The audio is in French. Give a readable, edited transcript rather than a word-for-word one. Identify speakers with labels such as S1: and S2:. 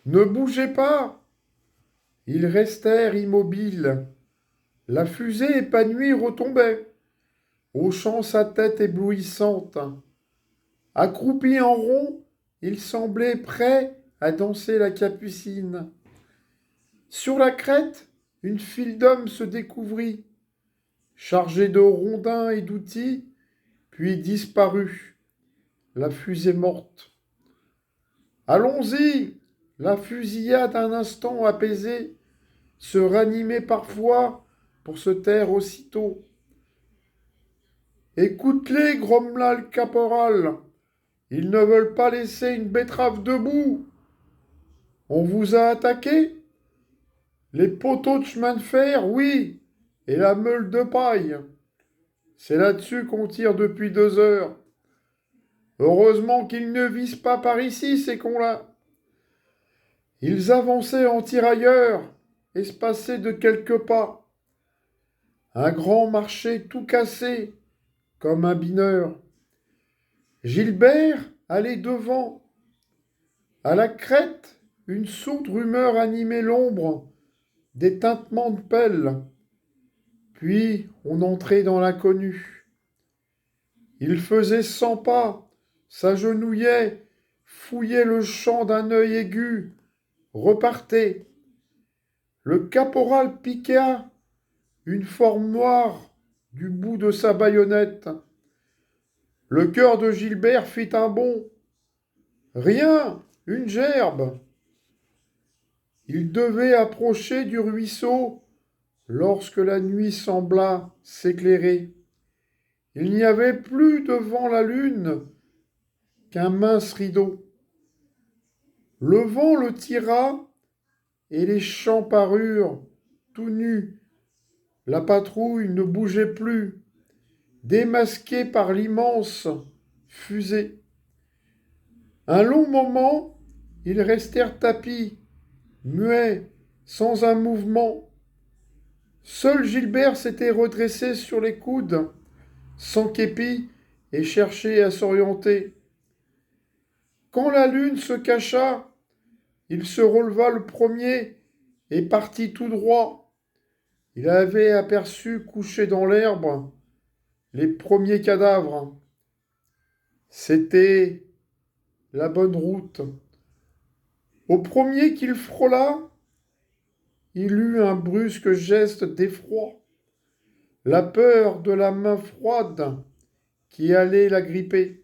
S1: Ne bougez pas! Ils restèrent immobiles. La fusée épanouie retombait, hochant sa tête éblouissante. Accroupi en rond, il semblait prêt à danser la capucine. Sur la crête, une file d'hommes se découvrit, chargée de rondins et d'outils, puis disparut, la fusée morte. Allons-y! La fusillade un instant apaisée se ranimait parfois pour se taire aussitôt. Écoute-les, grommela le caporal. Ils ne veulent pas laisser une betterave debout. On vous a attaqué? Les poteaux de chemin de fer, oui, et la meule de paille. C'est là-dessus qu'on tire depuis 2 heures. Heureusement qu'ils ne visent pas par ici, ces cons-là. Ils avançaient en tirailleurs, espacés de quelques pas. Un grand marché tout cassé, comme un bineur. Gilbert allait devant. À la crête, une sourde rumeur animait l'ombre, des tintements de pelle. Puis on entrait dans l'inconnu. Il faisait 100 pas, s'agenouillait, fouillait le champ d'un œil aigu, repartait. Le caporal piqua une forme noire du bout de sa baïonnette. Le cœur de Gilbert fit un bond. Rien, une gerbe. Il devait approcher du ruisseau lorsque la nuit sembla s'éclairer. Il n'y avait plus devant la lune qu'un mince rideau. Le vent le tira et les champs parurent tout nus. La patrouille ne bougeait plus, démasquée par l'immense fusée. Un long moment, ils restèrent tapis, muets, sans un mouvement. Seul Gilbert s'était redressé sur les coudes, sans képi, et cherchait à s'orienter. Quand la lune se cacha, il se releva le premier et partit tout droit. Il avait aperçu couchés dans l'herbe les premiers cadavres. C'était la bonne route. Au premier qu'il frôla, il eut un brusque geste d'effroi, la peur de la main froide qui allait l'agripper.